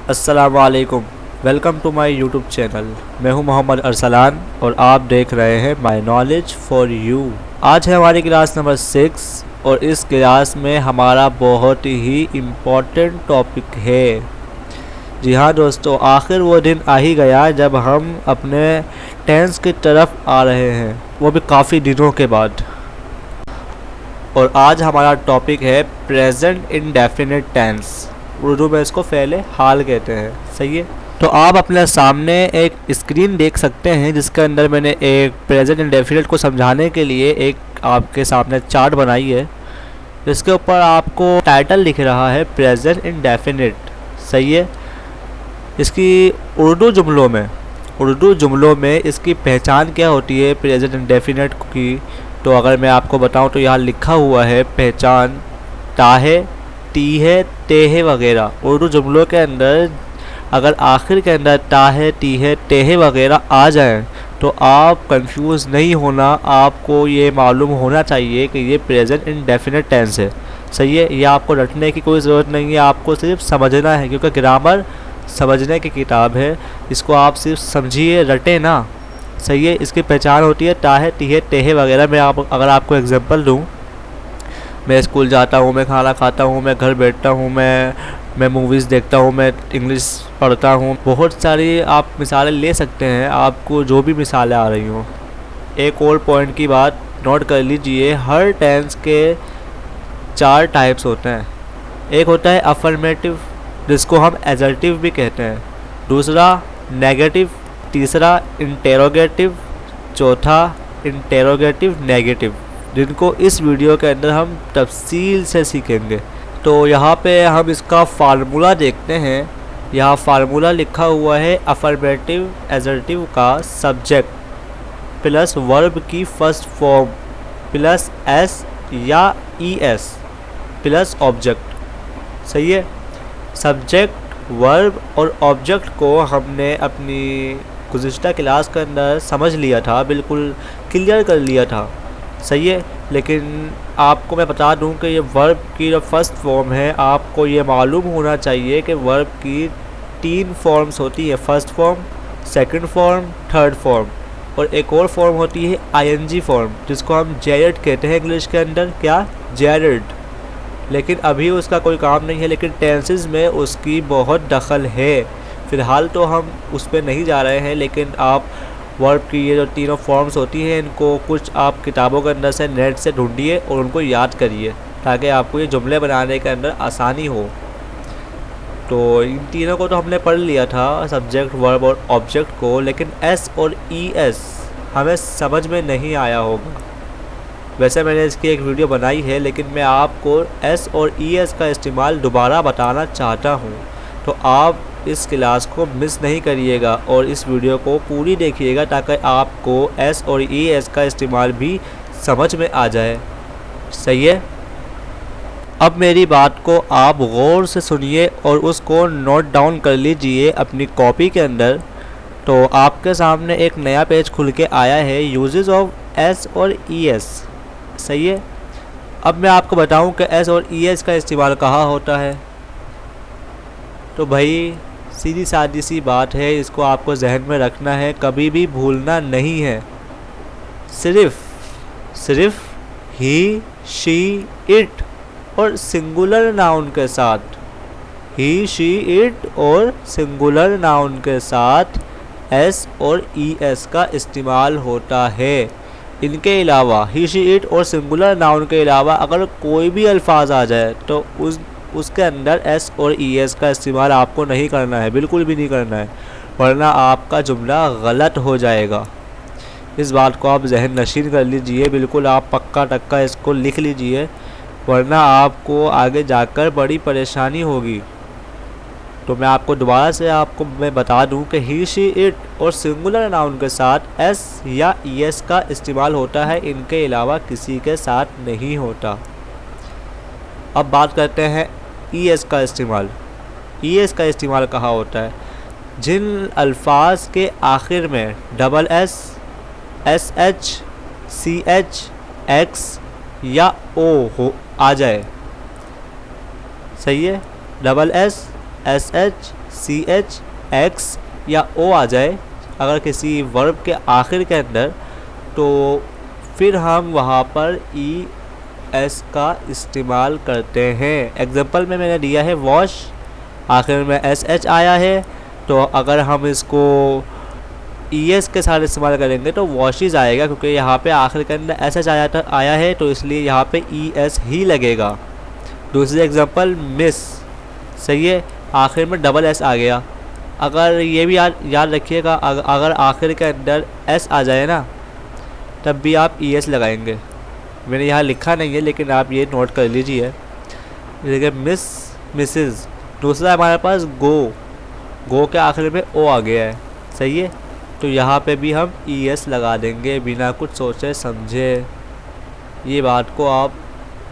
अस्सलामुअलैकुम। Welcome to my YouTube channel. मैं हूं मोहम्मद अरसलान और आप देख रहे हैं माय नॉलेज फॉर यू। आज है हमारी क्लास नंबर 6 और इस क्लास में हमारा बहुत ही इम्पोर्टेंट टॉपिक है। जी हाँ दोस्तों, आखिर वो दिन आ ही गया जब हम अपने टेंस की तरफ आ रहे हैं, वो भी काफ़ी दिनों के बाद। और आज हमारा टॉपिक है प्रेजेंट इंडेफिनिट टेंस। उर्दू में इसको फ़ेले हाल कहते हैं। सही है, तो आप अपने सामने एक स्क्रीन देख सकते हैं जिसके अंदर मैंने एक प्रेजेंट इंडेफिनिट को समझाने के लिए एक आपके सामने चार्ट बनाई है, जिसके ऊपर आपको टाइटल लिख रहा है प्रेजेंट इंडेफिनिट। सही है, इसकी उर्दू जुमलों में इसकी पहचान क्या होती है प्रेजेंट इंडेफिनिट की, तो अगर मैं आपको बताऊं तो यहाँ लिखा हुआ है पहचान ता है, टी है, ते है वगैरह। उर्दू जुमलों के अंदर अगर आखिर के अंदर ता है, टी है, ते है वगैरह आ जाएं तो आप कंफ्यूज नहीं होना, आपको ये मालूम होना चाहिए कि ये प्रेजेंट इंडेफिनिट टेंस है। सही है, ये आपको रटने की कोई ज़रूरत नहीं है, आपको सिर्फ समझना है, क्योंकि ग्रामर समझने की किताब है। इसको आप सिर्फ समझिए, रटे ना। सही है, इसकी पहचान होती है ता है, टी है, ते है वगैरह। मैं अगर आपको एग्जांपल दूं, मैं स्कूल जाता हूँ, मैं खाना खाता हूँ, मैं घर बैठता हूँ, मैं मूवीज़ देखता हूँ, मैं इंग्लिश पढ़ता हूँ, बहुत सारी आप मिसालें ले सकते हैं, आपको जो भी मिसालें आ रही हों। एक और पॉइंट की बात नोट कर लीजिए, हर टेंस के 4 टाइप्स होते हैं। एक होता है अफर्मेटिव, जिसको हम एजर्टिव भी कहते हैं, दूसरा नेगेटिव, तीसरा इंटेरोगेटिव, चौथा इंटेरोगेटिव नेगेटिव, जिनको इस वीडियो के अंदर हम तफसील से सीखेंगे। तो यहाँ पे हम इसका फार्मूला देखते हैं। यहाँ फार्मूला लिखा हुआ है अफर्मेटिव एजर्टिव का सब्जेक्ट प्लस वर्ब की फर्स्ट फॉर्म प्लस एस या ई एस प्लस ऑब्जेक्ट। सही है, सब्जेक्ट, वर्ब और ऑब्जेक्ट को हमने अपनी गुज़िश्ता क्लास के अंदर समझ लिया था, बिल्कुल क्लियर कर लिया था। सही है, लेकिन आपको मैं बता दूं कि ये वर्ब की जो फर्स्ट फॉर्म है, आपको ये मालूम होना चाहिए कि वर्ब की 3 फॉर्म्स होती है, first form, second form, third form, और एक और फॉर्म होती है आईएनजी फॉर्म, जिसको हम जेरेड कहते हैं इंग्लिश के अंदर। क्या? जेरेड। लेकिन अभी उसका कोई काम नहीं है, लेकिन टेंसेस में उसकी बहुत दखल है। फ़िलहाल तो हम उस पर नहीं जा रहे हैं, लेकिन आप वर्ब की ये जो 3 फॉर्म्स होती हैं, इनको कुछ आप किताबों के अंदर से नेट से ढूंढिए और उनको याद करिए, ताकि आपको ये जुमले बनाने के अंदर आसानी हो। तो इन तीनों को तो हमने पढ़ लिया था, सब्जेक्ट, वर्ब और ऑब्जेक्ट को, लेकिन एस और ई एस हमें समझ में नहीं आया होगा। वैसे मैंने इसकी एक वीडियो बनाई है, लेकिन मैं आपको एस और ई एस का इस्तेमाल दोबारा बताना चाहता हूँ। तो आप इस क्लास को मिस नहीं करिएगा और इस वीडियो को पूरी देखिएगा, ताकि आपको एस और ई एस का इस्तेमाल भी समझ में आ जाए। सही है, अब मेरी बात को आप गौर से सुनिए और उसको नोट डाउन कर लीजिए अपनी कॉपी के अंदर। तो आपके सामने एक नया पेज खुल के आया है, यूजेस ऑफ एस और ई एस। सही है, अब मैं आपको बताऊं कि एस और ई एस का इस्तेमाल कहाँ होता है। तो भाई सीधी सादी सी बात है, इसको आपको जहन में रखना है, कभी भी भूलना नहीं है। सिर्फ ही, शी, इट और सिंगुलर नाउन के साथ, ही, शी, इट और सिंगुलर नाउन के साथ एस और ई एस का इस्तेमाल होता है। इनके अलावा, ही, शी, इट और सिंगुलर नाउन के अलावा अगर कोई भी अल्फाज आ जाए तो उसके अंदर एस और ई एस का इस्तेमाल आपको नहीं करना है, बिल्कुल भी नहीं करना है, वरना आपका जुमला गलत हो जाएगा। इस बात को आप जहन नशीन कर लीजिए, बिल्कुल आप पक्का टक्का इसको लिख लीजिए, वरना आपको आगे जाकर बड़ी परेशानी होगी। तो मैं आपको दोबारा से मैं बता दूं कि ही, शी, इट और सिंगुलर नाउन के साथ एस या ई एस का इस्तेमाल होता है, इनके अलावा किसी के साथ नहीं होता। अब बात करते हैं ई एस का इस्तेमाल। ई एस का इस्तेमाल कहाँ होता है? जिन अल्फाज के आखिर में double S, S H, C H, X या ओ हो आ जाए। सही है, double S, SH, CH, X या O आ जाए अगर किसी वर्ब के आखिर के अंदर, तो फिर हम वहाँ पर ES का इस्तेमाल करते हैं। एग्जांपल में मैंने दिया है वॉश, आखिर में SH आया है, तो अगर हम इसको ES के साथ इस्तेमाल करेंगे तो वॉशिज आएगा, क्योंकि यहाँ पे आखिर के अंदर SH आया है, तो इसलिए यहाँ पे ES ही लगेगा। दूसरी एग्जांपल मिस, सही है, आखिर में डबल S आ गया। अगर ये भी याद रखिएगा, अगर आखिर के अंदर S आ जाए ना, तब भी आप ES लगाएंगे। मैंने यहाँ लिखा नहीं है, लेकिन आप ये नोट कर लीजिए। देखिए मिस, मिसेस। दूसरा हमारे पास गो के आखिर में O आ गया है, सही है, तो यहाँ पे भी हम ES लगा देंगे बिना कुछ सोचे समझे। ये बात को आप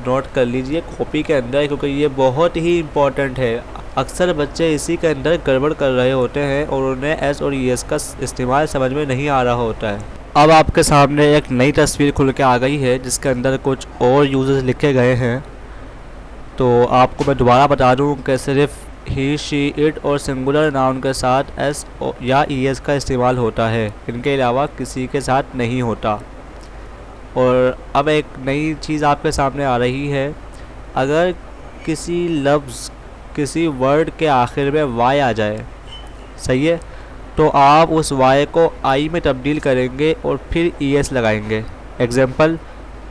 नोट कर लीजिए कॉपी के अंदर, क्योंकि ये बहुत ही इम्पोर्टेंट है। अक्सर बच्चे इसी के अंदर गड़बड़ कर रहे होते हैं और उन्हें S और ES का इस्तेमाल समझ में नहीं आ रहा होता है। अब आपके सामने एक नई तस्वीर खुल के आ गई है, जिसके अंदर कुछ और यूजेस लिखे गए हैं। तो आपको मैं दोबारा बता दूं कि सिर्फ ही, शी, इट और सिंगुलर नाउन के साथ S या ES का इस्तेमाल होता है, इनके अलावा किसी के साथ नहीं होता। और अब एक नई चीज़ आपके सामने आ रही है। अगर किसी लफ्ज़, किसी वर्ड के आखिर में Y आ जाए, सही है, तो आप उस Y को I में तब्दील करेंगे और फिर ES लगाएंगे। एग्जांपल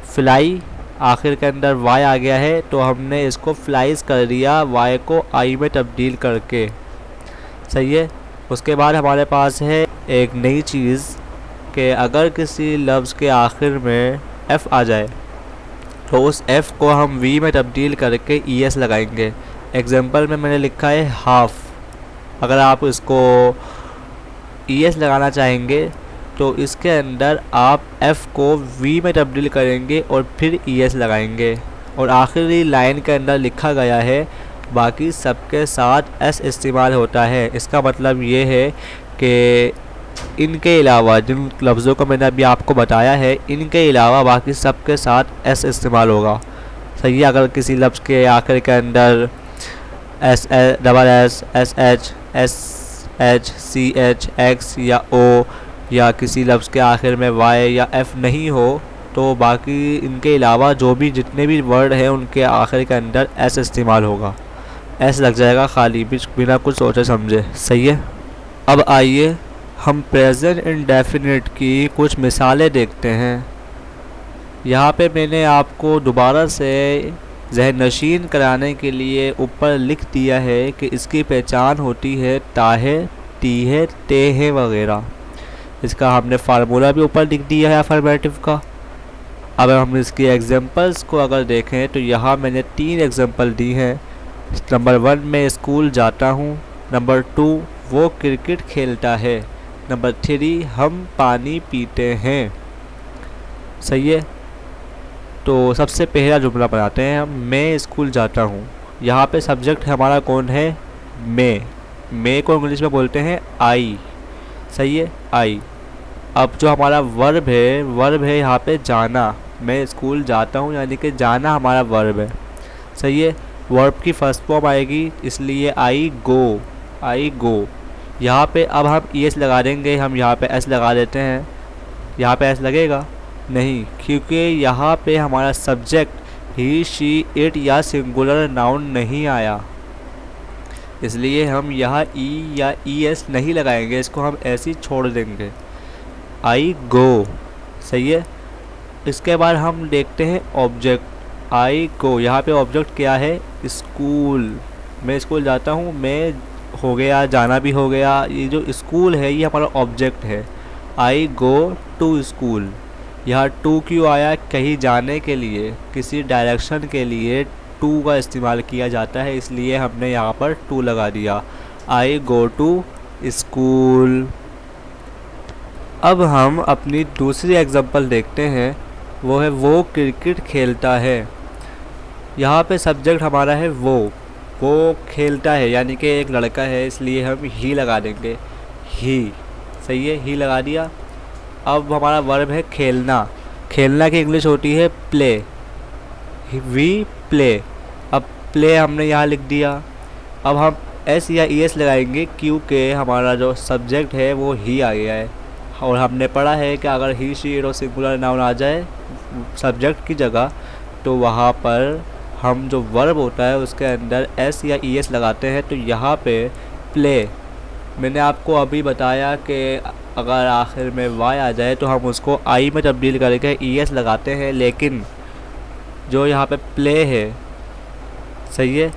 फ्लाई, आखिर के अंदर Y आ गया है, तो हमने इसको फ्लाइज कर दिया Y को I में तब्दील करके, सही है। उसके बाद हमारे पास है एक नई चीज़ कि अगर किसी लफ्ज़ के आखिर में F आ जाए, तो उस F को हम V में तब्दील करके ES लगाएंगे। एग्जांपल में मैंने लिखा है हाफ, अगर आप इसको ES लगाना चाहेंगे तो इसके अंदर आप F को V में तब्दील करेंगे और फिर ES लगाएंगे। और आखिरी लाइन के अंदर लिखा गया है बाकी सबके साथ S इस्तेमाल होता है। इसका मतलब ये है कि इनके अलावा जिन लफ्ज़ों को मैंने अभी आपको बताया है, इनके अलावा बाकी सबके साथ S इस्तेमाल होगा, सही है। अगर किसी लफ्ज़ के आखिर के अंदर S, double S, SH, SH, CH, X या O या किसी लफ्ज़ के आखिर में Y या F नहीं हो, तो बाकी इनके अलावा जो भी जितने भी वर्ड हैं उनके आखिर के अंदर S इस्तेमाल होगा। S लग जाएगा खाली बिना कुछ सोचे समझे, सही है। अब आइए हम प्रेजेंट इंडेफिनिट की कुछ मिसालें देखते हैं। यहाँ पे मैंने आपको दोबारा से ज़हन नशीन कराने के लिए ऊपर लिख दिया है कि इसकी पहचान होती है ताहे, तीहे, तेहे वगैरह। इसका हमने फार्मूला भी ऊपर लिख दिया है अफर्मेटिव का। अब हम इसकी एग्जांपल्स को अगर देखें तो यहाँ मैंने 3 एग्जांपल दी हैं। नंबर 1 मैं स्कूल जाता हूँ, नंबर 2 वो क्रिकेट खेलता है, नंबर 3 हम पानी पीते हैं, सही है। तो सबसे पहला जुमला बनाते हैं हम, मैं स्कूल जाता हूँ। यहाँ पे सब्जेक्ट हमारा कौन है? मैं को इंग्लिश में बोलते हैं आई, सही है, आई। अब जो हमारा वर्ब है यहाँ पे जाना। मैं स्कूल जाता हूँ यानी कि जाना हमारा वर्ब है, सही है। वर्ब की फर्स्ट फॉर्म आएगी, इसलिए आई गो। यहाँ पे अब हम ES लगा देंगे, हम यहाँ पे S लगा देते हैं। यहाँ पे S लगेगा नहीं, क्योंकि यहाँ पे हमारा सब्जेक्ट ही, शी, इट या सिंगुलर नाउन नहीं आया, इसलिए हम यहाँ E या ES नहीं लगाएंगे, इसको हम ऐसे ही छोड़ देंगे। आई गो, सही है। इसके बाद हम देखते हैं ऑब्जेक्ट आई गो। यहाँ पे ऑब्जेक्ट क्या है? स्कूल। मैं स्कूल जाता हूँ, मैं हो गया, जाना भी हो गया। ये जो स्कूल है ये हमारा ऑब्जेक्ट है। आई गो टू स्कूल। यहाँ टू क्यों आया? कहीं जाने के लिए, किसी डायरेक्शन के लिए टू का इस्तेमाल किया जाता है, इसलिए हमने यहाँ पर टू लगा दिया। आई गो टू स्कूल। अब हम अपनी दूसरी एग्जांपल देखते हैं, वो है वो क्रिकेट खेलता है। यहाँ पे सब्जेक्ट हमारा है वो खेलता है यानी कि एक लड़का है, इसलिए हम ही लगा देंगे, ही, सही है, ही लगा दिया। अब हमारा वर्ब है खेलना। खेलना की इंग्लिश होती है प्ले, वी प्ले। अब प्ले हमने यहाँ लिख दिया। अब हम एस या ई एस लगाएंगे क्योंकि हमारा जो सब्जेक्ट है वो ही आ गया है, और हमने पढ़ा है कि अगर ही शी इट और सिंगुलर नाउन आ जाए सब्जेक्ट की जगह तो वहाँ पर हम जो वर्ब होता है उसके अंदर एस या ई एस लगाते हैं। तो यहाँ पे प्ले, मैंने आपको अभी बताया कि अगर आखिर में वाई आ जाए तो हम उसको आई में तब्दील करके ई एस लगाते हैं, लेकिन जो यहाँ पे प्ले है, सही है,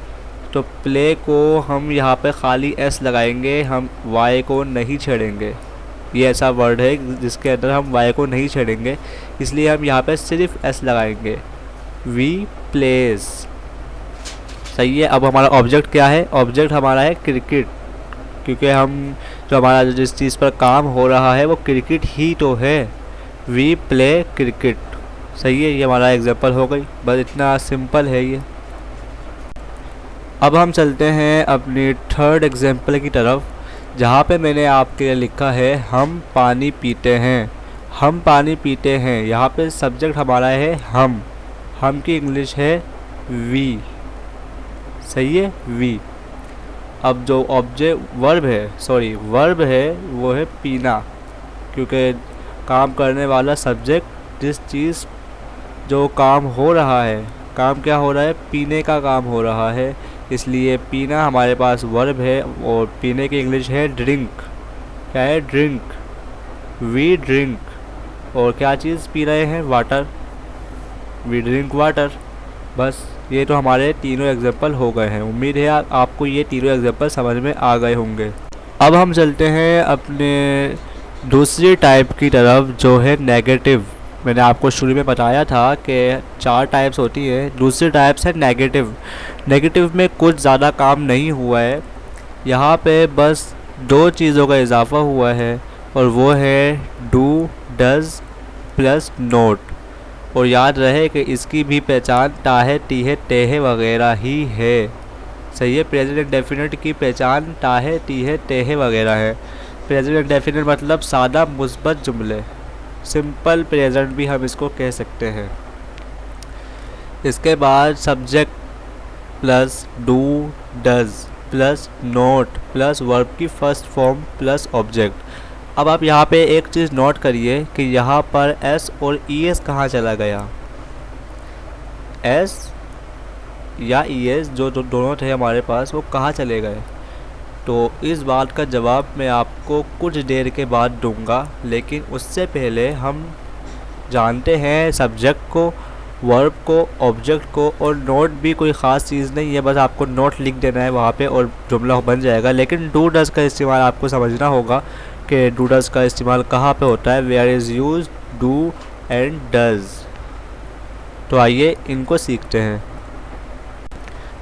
तो प्ले को हम यहाँ पे खाली एस लगाएंगे, हम वाई को नहीं छेड़ेंगे। ये ऐसा वर्ड है जिसके अंदर हम वाई को नहीं छेड़ेंगे, इसलिए हम यहाँ पे सिर्फ एस लगाएंगे। वी प्लेस, सही है। अब हमारा ऑब्जेक्ट क्या है? ऑब्जेक्ट हमारा है क्रिकेट, क्योंकि हम जो हमारा जिस चीज़ पर काम हो रहा है वो क्रिकेट ही तो है। वी प्ले क्रिकेट, सही है। ये हमारा एग्जांपल हो गई, बस इतना सिंपल है ये। अब हम चलते हैं अपनी थर्ड एग्जांपल की तरफ, जहाँ पे मैंने आपके लिए लिखा है हम पानी पीते हैं। हम पानी पीते हैं, यहाँ पे सब्जेक्ट हमारा है हम की इंग्लिश है वी, सही है, वी। अब जो वर्ब है वो है पीना, क्योंकि काम करने वाला सब्जेक्ट जिस चीज़ जो काम हो रहा है, काम क्या हो रहा है? पीने का काम हो रहा है, इसलिए पीना हमारे पास वर्ब है, और पीने की इंग्लिश है ड्रिंक। क्या है? Drink, we drink. और क्या चीज़ पी रहे हैं? Water, we drink water. बस ये तो हमारे तीनों एग्जांपल हो गए हैं। उम्मीद है आपको ये तीनों एग्जांपल समझ में आ गए होंगे। अब हम चलते हैं अपने दूसरी टाइप की तरफ, जो है नेगेटिव। मैंने आपको शुरू में बताया था कि 4 टाइप्स होती है, दूसरी टाइप्स है नेगेटिव। नेगेटिव में कुछ ज़्यादा काम नहीं हुआ है, यहाँ पे बस 2 चीज़ों का इजाफा हुआ है, और वो है डू, डज प्लस नोट। और याद रहे कि इसकी भी पहचान ताहे, तीहे, तेहे वगैरह ही है, सही है। प्रेजेंट इंडेफिनिट की पहचान ताहे, तीहे, तेहे वगैरह है। प्रेजेंट इंडेफिनिट मतलब सादा मुस्बत जुमले, सिंपल प्रेजेंट भी हम इसको कह सकते हैं। इसके बाद subject plus do, does plus note plus verb की फर्स्ट फॉर्म प्लस ऑब्जेक्ट। अब आप यहाँ पे एक चीज़ नोट करिए कि यहाँ पर एस और ई एस कहाँ चला गया? एस या ई एस जो दोनों थे हमारे पास, वो कहाँ चले गए? तो इस बात का जवाब मैं आपको कुछ देर के बाद दूंगा, लेकिन उससे पहले हम जानते हैं सब्जेक्ट को, वर्ब को, ऑब्जेक्ट को। और नोट भी कोई ख़ास चीज़ नहीं है, बस आपको नोट लिख देना है वहाँ पे और जुमला बन जाएगा। लेकिन डू डज का इस्तेमाल आपको समझना होगा कि डू डज का इस्तेमाल कहाँ पे होता है, where is use do and does. तो आइए इनको सीखते हैं।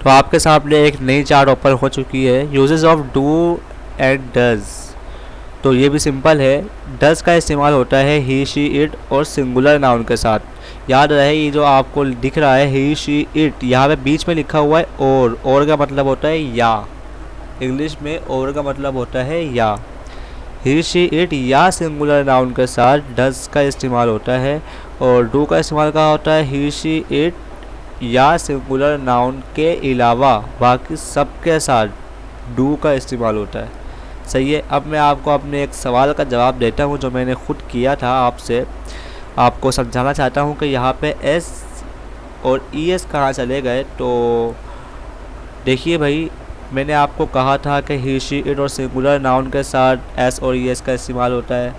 तो आपके सामने एक नई चार्ट ओपन हो चुकी है, uses of do and does. तो ये भी सिंपल है। डज का इस्तेमाल होता है ही, शी, इट और सिंगुलर नाउन के साथ। याद रहे ये जो आपको दिख रहा है ही, शी, इट, यहाँ पे बीच में लिखा हुआ है और का मतलब होता है या। इंग्लिश में और का मतलब होता है या। ही, शी, इट या सिंगुलर नाउन के साथ डज का इस्तेमाल होता है, और डू का इस्तेमाल कहाँ होता है? ही, शी, इट या सिंगुलर नाउन के अलावा बाकी सब के साथ डू का इस्तेमाल होता है, सही है। अब मैं आपको अपने एक सवाल का जवाब देता हूँ जो मैंने खुद किया था, आपसे आपको समझाना चाहता हूँ कि यहाँ पे एस और ई एस कहाँ चले गए। तो देखिए भाई, मैंने आपको कहा था कि ही, शी, इट और सिंगुलर नाउन के साथ एस और ई एस का इस्तेमाल होता है।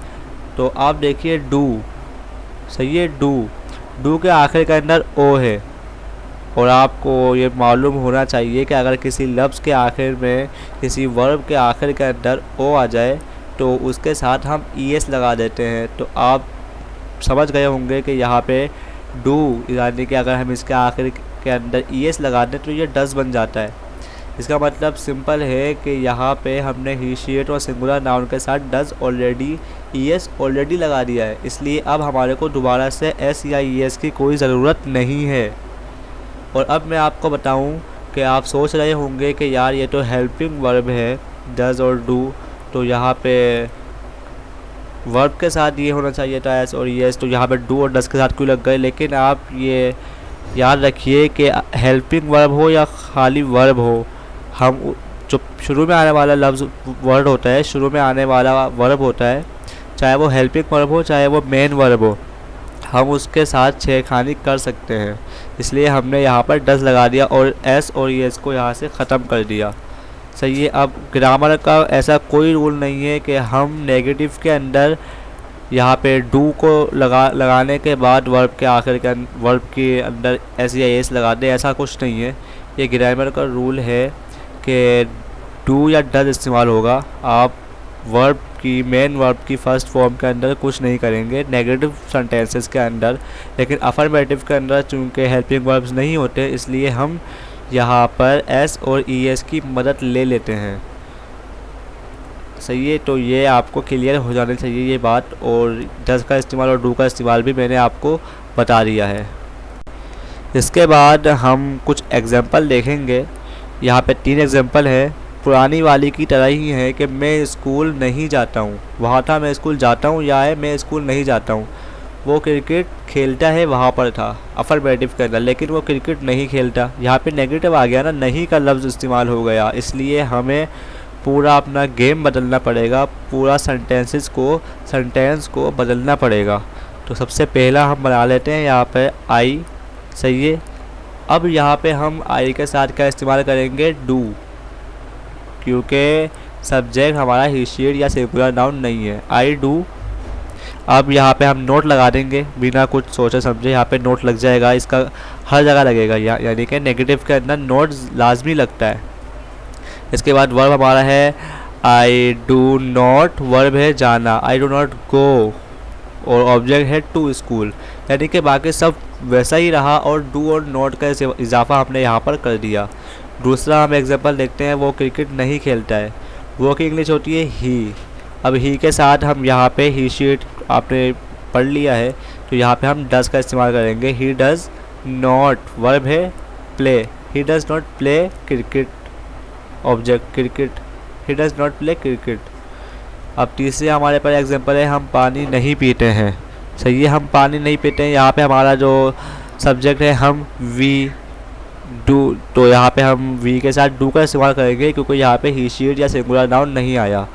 तो आप देखिए डू, सही है, डू के आखिर के अंदर ओ है, और आपको ये मालूम होना चाहिए कि अगर किसी लफ्ज़ के आखिर में, किसी वर्ब के आखिर के अंदर ओ आ जाए तो उसके साथ हम ई एस लगा देते हैं। तो आप समझ गए होंगे कि यहाँ पे डू यानी कि अगर हम इसके आखिर के अंदर ई एस लगा दें तो ये डज बन जाता है। इसका मतलब सिंपल है कि यहाँ पे हमने ही, शी, इट और सिंगुलर नाउन के साथ does already, E S already लगा दिया है, इसलिए अब हमारे को दोबारा से एस या ई एस की कोई ज़रूरत नहीं है। और अब मैं आपको बताऊं कि आप सोच रहे होंगे कि यार ये तो हेल्पिंग वर्ब है डज और डू, तो यहाँ पे वर्ब के साथ ये होना चाहिए था एस और एस, तो यहाँ पे डू और डज के साथ क्यों लग गए? लेकिन आप ये याद रखिए कि हेल्पिंग वर्ब हो या खाली वर्ब हो, हम जो शुरू में आने वाला लफ्ज़ वर्ड होता है, शुरू में आने वाला वर्ब होता है, चाहे वो हेल्पिंग वर्ब हो चाहे वो मेन वर्ब हो, हम उसके साथ छेड़खानी कर सकते हैं। इसलिए हमने यहाँ पर डज लगा दिया और एस और एस को यहाँ से ख़त्म कर दिया। सही है। अब ग्रामर का ऐसा कोई रूल नहीं है कि हम नेगेटिव के अंदर यहाँ पे डू को लगाने के बाद वर्ब के आखिर के वर्ब के अंदर एस या एस लगा दें, ऐसा कुछ नहीं है। ये ग्रामर का रूल है कि डू या डज इस्तेमाल होगा। आप वर्ब की मेन वर्ब की फ़र्स्ट फॉर्म के अंदर कुछ नहीं करेंगे नेगेटिव सेंटेंसेस के अंदर, लेकिन अफर्मेटिव के अंदर चूँकि हेल्पिंग वर्ब्स नहीं होते इसलिए हम यहाँ पर एस और ई एस की मदद ले लेते हैं। सही है। तो ये आपको क्लियर हो जानी चाहिए ये बात, और डज का इस्तेमाल और डू का इस्तेमाल भी मैंने आपको बता दिया है। इसके बाद हम कुछ एग्जांपल देखेंगे। यहाँ पे 3 एग्जांपल है। पुरानी वाली की तरह ही है कि मैं स्कूल नहीं जाता हूँ, वहाँ था मैं स्कूल जाता हूँ, या है मैं स्कूल नहीं जाता हूँ। वो क्रिकेट खेलता है वहाँ पर था अफर्मेटिव के अंदर, लेकिन वो क्रिकेट नहीं खेलता। यहाँ पे नेगेटिव आ गया ना, नहीं का लफ्ज़ इस्तेमाल हो गया, इसलिए हमें पूरा अपना गेम बदलना पड़ेगा, पूरा सेंटेंस को बदलना पड़ेगा। तो सबसे पहला हम बना लेते हैं यहाँ पे आई। सही है। अब यहाँ पे हम आई के साथ क्या इस्तेमाल करेंगे, डू, क्योंकि सब्जेक्ट हमारा ही शीट या सिंगुलर नाउन नहीं है। I do. अब यहाँ पे हम नोट लगा देंगे बिना कुछ सोचे समझे, यहाँ पे नोट लग जाएगा, इसका हर जगह लगेगा, यानी कि नेगेटिव के अंदर नोट लाजमी लगता है। इसके बाद वर्ब हमारा है आई डू नॉट, वर्ब है जाना, आई डू नॉट गो, और ऑब्जेक्ट है टू स्कूल, यानी कि बाकी सब वैसा ही रहा और डू और नॉट का इजाफा हमने यहाँ पर कर दिया। दूसरा हम एग्जांपल देखते हैं। वो क्रिकेट नहीं खेलता है, वो की इंग्लिश होती है ही। अब ही के साथ हम यहाँ पे ही शीट आपने पढ़ लिया है, तो यहाँ पे हम डज का इस्तेमाल करेंगे। ही डज नॉट, वर्ब है play, he does not play cricket, object cricket, he does not play cricket. अब तीसरे हमारे पास एग्जांपल है, हम पानी नहीं पीते हैं। सही है। हम पानी नहीं पीते हैं, यहाँ पे हमारा जो सब्जेक्ट है हम वी डू, तो यहाँ पे हम वी के साथ डू का इस्तेमाल करेंगे क्योंकि यहाँ पे ही शीट या सिंगुलर नाउन नहीं आया।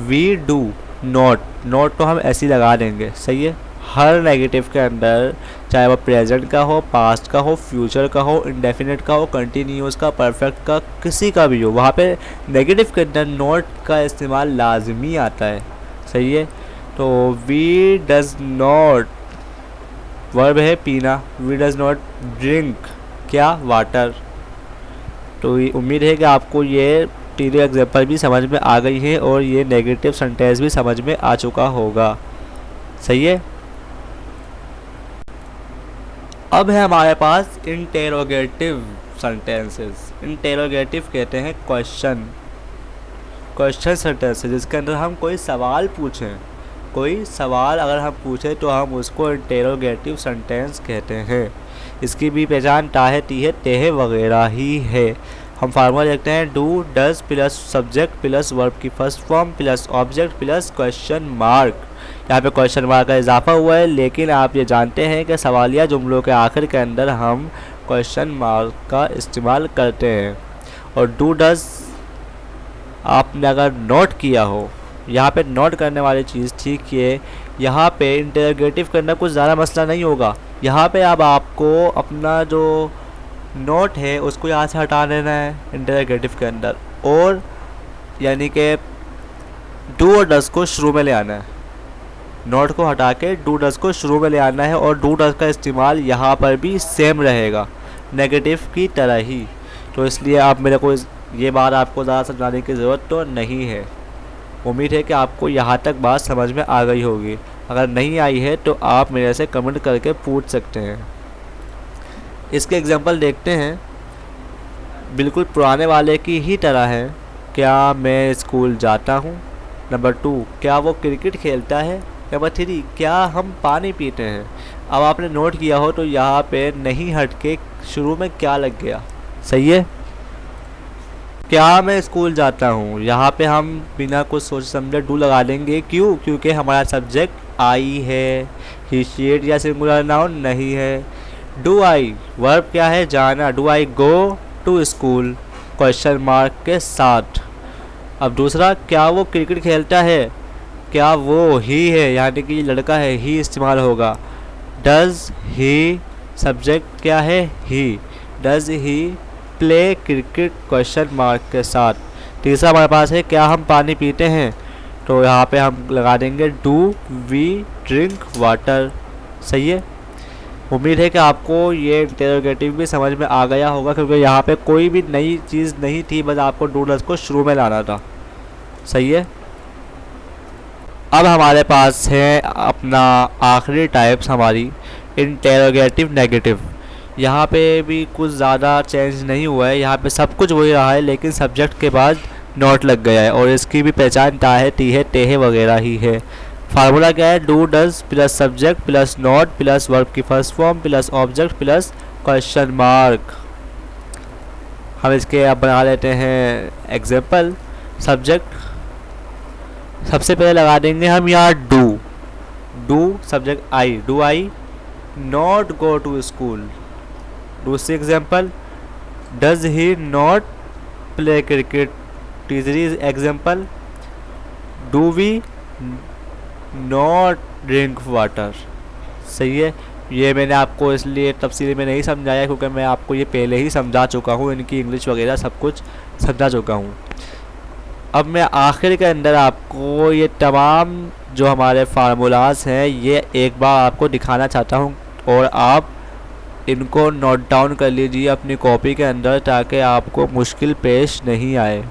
वी डू नॉट, नॉट तो हम ऐसे ही लगा देंगे। सही है। हर नेगेटिव के अंदर चाहे वो प्रेजेंट का हो, पास्ट का हो, फ्यूचर का हो, इंडेफिनिट का हो, कंटिन्यूस का, परफेक्ट का, किसी का भी हो, वहाँ पे नेगेटिव के अंदर नॉट का इस्तेमाल लाजमी आता है। सही है। तो वी डज नॉट, वर्ब है पीना, वी डज नॉट ड्रिंक, क्या, वाटर। तो उम्मीद है कि आपको ये तीनों एग्जांपल भी समझ में आ गई है और ये नेगेटिव सेंटेंस भी समझ में आ चुका होगा। सही है। अब है हमारे पास इंटेरोगेटिव सेंटेंसेस। इंटेरोगेटिव कहते हैं क्वेश्चन सेंटेंसेस, जिसके अंदर हम कोई सवाल पूछें। कोई सवाल अगर हम पूछें तो हम उसको इंटेरोगेटिव सेंटेंस कहते हैं। इसकी भी पहचान ताहे, तीहे, तेहे वगैरह ही है। हम फार्मूला देखते हैं, do does plus subject plus verb की first form plus object plus question mark. यहाँ पे क्वेश्चन मार्क का इजाफा हुआ है, लेकिन आप ये जानते हैं कि सवालिया जुमलों के आखिर के अंदर हम क्वेश्चन मार्क का इस्तेमाल करते हैं। और डू डज आपने अगर नोट किया हो, यहाँ पे नोट करने वाली चीज़ थी कि यहाँ पे इंटरोगेटिव करना कुछ ज़्यादा मसला नहीं होगा। यहाँ पे अब आपको अपना जो नोट है उसको यहाँ से हटा देना है इंटरोगेटिव के अंदर, और यानी कि डू और डज को शुरू में ले आना है। नोट को हटा के डू डज को शुरू में ले आना है, और डू डज का इस्तेमाल यहाँ पर भी सेम रहेगा नेगेटिव की तरह ही। तो इसलिए आप मेरे को ये बात आपको ज़्यादा समझाने की ज़रूरत तो नहीं है। उम्मीद है कि आपको यहाँ तक बात समझ में आ गई होगी। अगर नहीं आई है तो आप मेरे से कमेंट करके पूछ सकते हैं। इसके एग्जांपल देखते हैं। बिल्कुल पुराने वाले की ही तरह है। क्या मैं स्कूल जाता हूँ। नंबर 2, क्या वो क्रिकेट खेलता है। नंबर 3, क्या हम पानी पीते हैं। अब आपने नोट किया हो तो यहाँ पे नहीं हट के शुरू में क्या लग गया। सही है। क्या मैं स्कूल जाता हूँ, यहाँ पे हम बिना कुछ सोच समझे डू लगा देंगे। क्यों? क्योंकि हमारा सब्जेक्ट आई है, ही शीट या सिंगुलर नाउन नहीं है। डू आई, वर्ब क्या है, जाना। Do I go to school, question mark के साथ। अब दूसरा, क्या वो क्रिकेट खेलता है, क्या वो ही है यानी कि लड़का है, ही इस्तेमाल होगा। डज ही सब्जेक्ट क्या है, he. Does he play cricket question mark के साथ। तीसरा हमारे पास है, क्या हम पानी पीते हैं, तो यहाँ पे हम लगा देंगे डू वी ड्रिंक वाटर। सही है। उम्मीद है कि आपको ये इंटेरोगेटिव भी समझ में आ गया होगा, क्योंकि यहाँ पे कोई भी नई चीज़ नहीं थी, बस आपको डूडल्स को शुरू में लाना था। सही है। अब हमारे पास है अपना आखिरी टाइप्स हमारी इंटेरोगेटिव नेगेटिव। यहाँ पे भी कुछ ज़्यादा चेंज नहीं हुआ है, यहाँ पे सब कुछ वही रहा है, लेकिन सब्जेक्ट के बाद नॉट लग गया है और इसकी भी पहचान ता है, टी है, ते है वगैरह ही है। फार्मूला क्या है, do does plus subject plus not plus verb की first form plus object plus question mark. हम इसके अब बना लेते हैं एग्जाम्पल। सब्जेक्ट सबसे पहले लगा देंगे हम यहाँ do subject I, do I not go to school. दूसरी example, does he not play cricket. तीसरी example, do we not drink water. सही है। ये मैंने आपको इसलिए तफसील में नहीं समझाया क्योंकि मैं आपको ये पहले ही समझा चुका हूँ, इनकी इंग्लिश वगैरह सब कुछ समझा चुका हूँ। अब मैं आखिर के अंदर आपको ये तमाम जो हमारे फार्मूलाज हैं ये एक बार आपको दिखाना चाहता हूँ और आप इनको नोट डाउन कर लीजिए अपनी कॉपी के अंदर, ताकि आपको मुश्किल पेश नहीं आए।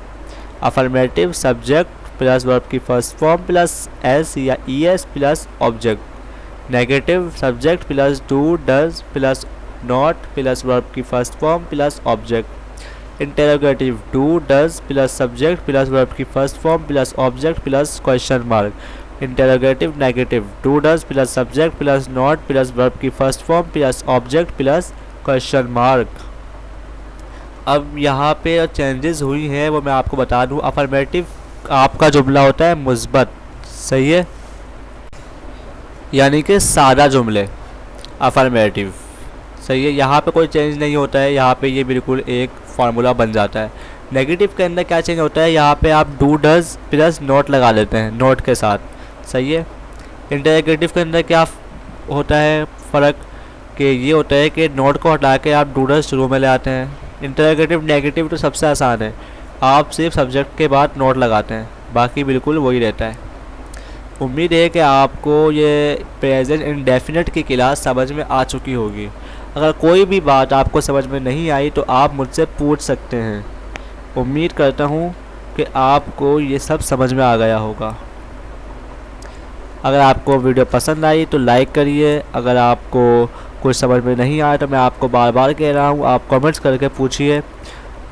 अफर्मेटिव सब्जेक्ट प्लस वर्ब की फर्स्ट फॉर्म प्लस एस या E S plus object. Negative subject plus do does plus not plus verb की first form plus object. Interrogative do does plus subject plus verb की first form plus object plus question mark. Interrogative negative do does plus subject plus not plus verb की first form plus object plus question mark. अब यहाँ पे changes हुई हैं वो मैं आपको बता दूँ। अफर्मेटिव आपका जुमला होता है मुस्बत। सही है, यानी कि सादा जुमले अफर्मेटिव। सही है, यहाँ पे कोई चेंज नहीं होता है, यहाँ पे ये बिल्कुल एक फार्मूला बन जाता है। नेगेटिव के अंदर क्या चेंज होता है, यहाँ पे आप डू डज प्लस नॉट लगा देते हैं नोट के साथ। सही है। इंटेरोगेटिव के अंदर क्या होता है फ़र्क, कि ये होता है कि नोट को हटा के आप डू डज शुरू में ले आते हैं। इंटेरोगेटिव नेगेटिव तो सबसे आसान है, आप सिर्फ सब्जेक्ट के बाद नोट लगाते हैं, बाकी बिल्कुल वही रहता है। उम्मीद है कि आपको ये प्रेजेंट इंडेफिनिट की क्लास समझ में आ चुकी होगी। अगर कोई भी बात आपको समझ में नहीं आई तो आप मुझसे पूछ सकते हैं। उम्मीद करता हूँ कि आपको ये सब समझ में आ गया होगा। अगर आपको वीडियो पसंद आई तो लाइक करिए। अगर आपको कुछ समझ में नहीं आया तो मैं आपको बार बार कह रहा हूँ, आप कमेंट्स करके पूछिए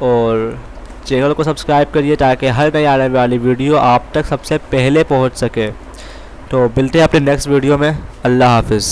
और चैनल को सब्सक्राइब करिए ताकि हर नई आने वाली वीडियो आप तक सबसे पहले पहुँच सके। तो मिलते हैं अपने नेक्स्ट वीडियो में। अल्लाह हाफिज़।